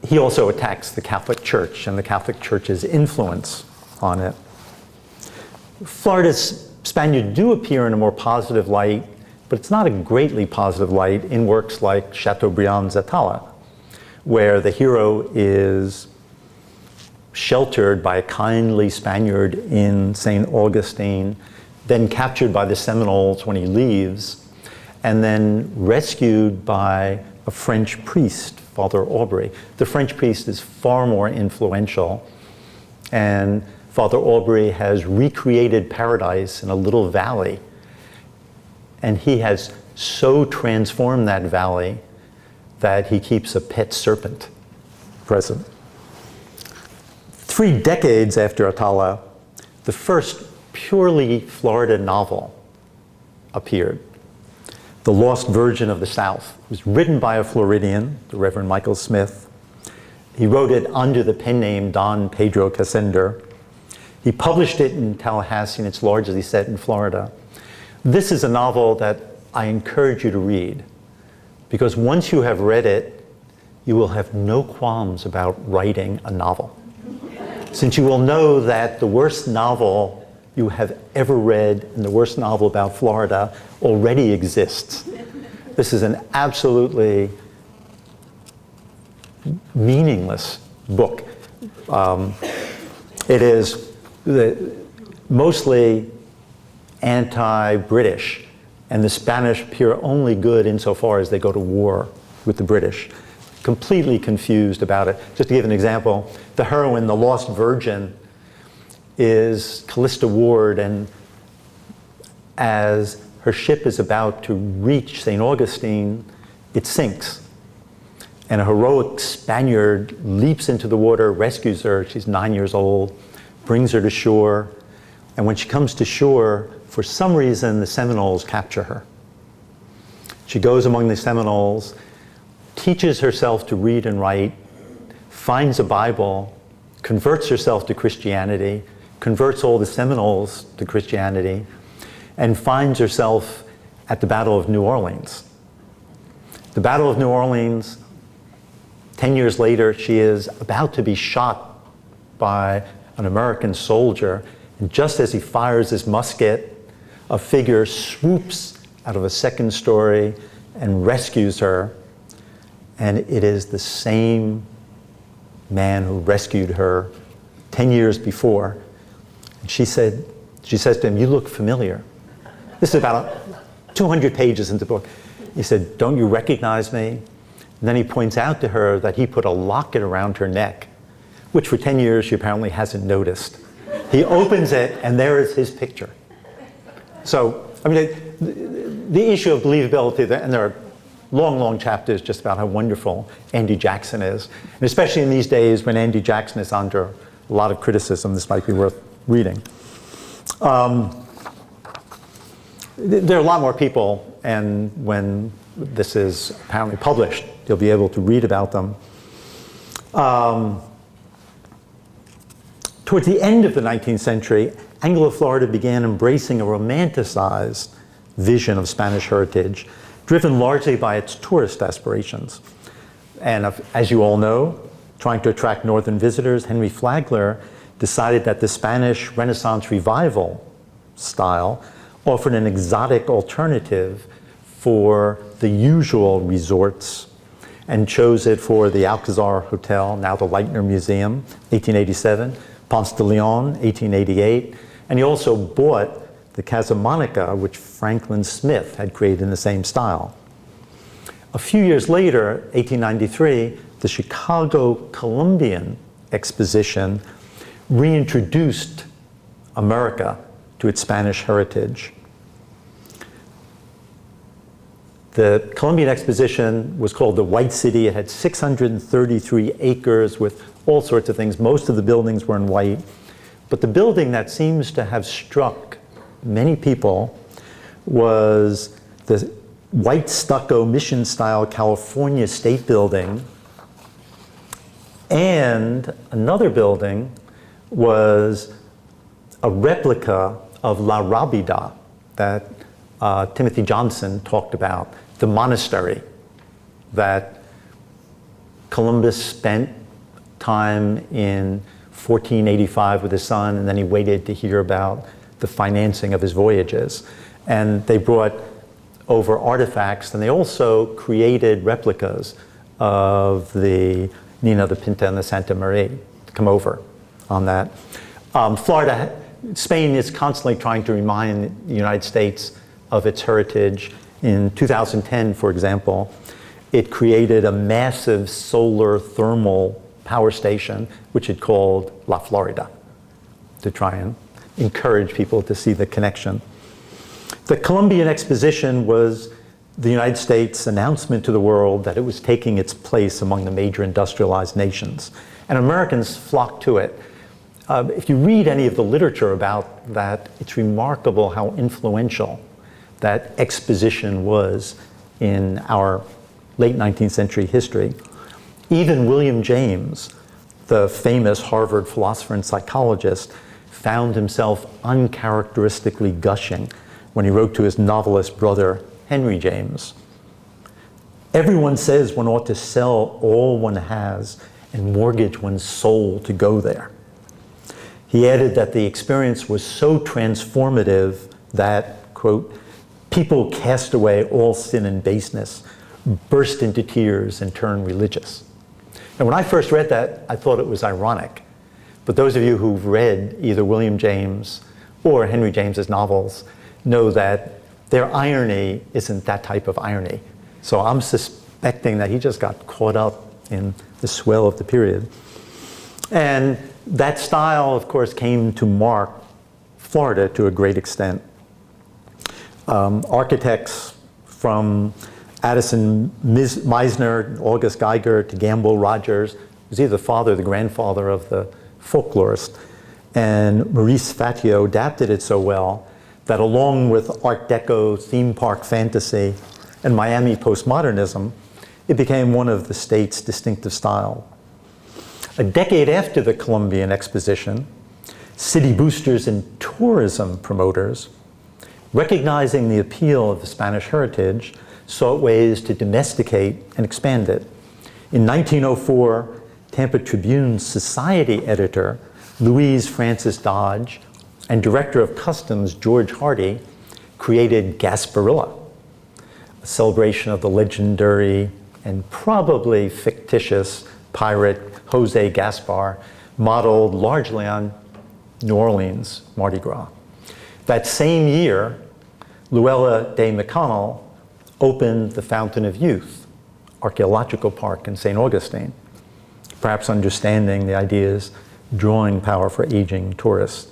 he also attacks the Catholic Church and the Catholic Church's influence on it. Florida's Spaniards do appear in a more positive light, but it's not a greatly positive light in works like Chateaubriand's Atala, where the hero is sheltered by a kindly Spaniard in St. Augustine, then captured by the Seminoles when he leaves, and then rescued by a French priest, Father Aubry. The French priest is far more influential, and Father Aubry has recreated paradise in a little valley, and he has so transformed that valley that he keeps a pet serpent present. 3 decades after Atala, the first purely Florida novel appeared. The Lost Virgin of the South. It was written by a Floridian, the Reverend Michael Smith. He wrote it under the pen name Don Pedro Casender. He published it in Tallahassee, and it's largely set in Florida. This is a novel that I encourage you to read, because once you have read it, you will have no qualms about writing a novel, since you will know that the worst novel you have ever read and the worst novel about Florida already exists. This is an absolutely meaningless book. It is mostly anti-British, and the Spanish appear only good insofar as they go to war with the British. Completely confused about it. Just to give an example, the heroine, the Lost Virgin, is Callista Ward, and as her ship is about to reach St. Augustine, it sinks. And a heroic Spaniard leaps into the water, rescues her. She's 9 years old, brings her to shore. And when she comes to shore, for some reason, the Seminoles capture her. She goes among the Seminoles, teaches herself to read and write, finds a Bible, converts herself to Christianity, converts all the Seminoles to Christianity, and finds herself at the Battle of New Orleans. The Battle of New Orleans, 10 years later, she is about to be shot by an American soldier, and just as he fires his musket, a figure swoops out of a second story and rescues her, and it is the same man who rescued her 10 years before. And she says to him, "You look familiar." This is about 200 pages into the book. He said, "Don't you recognize me?" And then he points out to her that he put a locket around her neck, which for 10 years she apparently hasn't noticed. He opens it, and there is his picture. So, I mean, the issue of believability, and there are long, long chapters just about how wonderful Andy Jackson is. And especially in these days when Andy Jackson is under a lot of criticism, this might be worth reading. There are a lot more people, and when this is apparently published, you'll be able to read about them. Towards the end of the 19th century, Anglo-Florida began embracing a romanticized vision of Spanish heritage, driven largely by its tourist aspirations. And as you all know, trying to attract northern visitors, Henry Flagler decided that the Spanish Renaissance revival style offered an exotic alternative for the usual resorts, and chose it for the Alcazar Hotel, now the Leitner Museum, 1887, Ponce de Leon, 1888, and he also bought the Casa Monica, which Franklin Smith had created in the same style. A few years later, 1893, the Chicago Columbian Exposition reintroduced America to its Spanish heritage. The Columbian Exposition was called the White City. It had 633 acres with all sorts of things. Most of the buildings were in white. But the building that seems to have struck many people was the white stucco mission-style California State Building. And another building was a replica of La Rábida that Timothy Johnson talked about, the monastery that Columbus spent time in 1485 with his son, and then he waited to hear about the financing of his voyages. And they brought over artifacts, and they also created replicas of the Nina, the Pinta, and the Santa Maria to come over on that. Spain is constantly trying to remind the United States of its heritage. In 2010, for example, it created a massive solar thermal power station, which it called La Florida, to try and encourage people to see the connection. The Columbian Exposition was the United States' announcement to the world that it was taking its place among the major industrialized nations. And Americans flocked to it. If you read any of the literature about that, it's remarkable how influential that exposition was in our late 19th century history. Even William James, the famous Harvard philosopher and psychologist, found himself uncharacteristically gushing when he wrote to his novelist brother, Henry James. Everyone says one ought to sell all one has and mortgage one's soul to go there. He added that the experience was so transformative that, quote, people cast away all sin and baseness, burst into tears, and turned religious. And when I first read that, I thought it was ironic. But those of you who've read either William James or Henry James's novels know that their irony isn't that type of irony. So I'm suspecting that he just got caught up in the swell of the period. And that style, of course, came to mark Florida to a great extent. Architects from Addison Meisner, August Geiger, to Gamble Rogers, was either the father or the grandfather of the folklorist, and Maurice Fatio adapted it so well that along with Art Deco, theme park fantasy, and Miami postmodernism, it became one of the state's distinctive style. A decade after the Columbian Exposition, city boosters and tourism promoters, recognizing the appeal of the Spanish heritage, sought ways to domesticate and expand it. In 1904, Tampa Tribune's society editor, Louise Frances Dodge, and director of customs, George Hardy, created Gasparilla, a celebration of the legendary and probably fictitious pirate Jose Gaspar, modeled largely on New Orleans Mardi Gras. That same year, Luella de McConnell opened the Fountain of Youth, archaeological park in St. Augustine, perhaps understanding the ideas drawing power for aging tourists.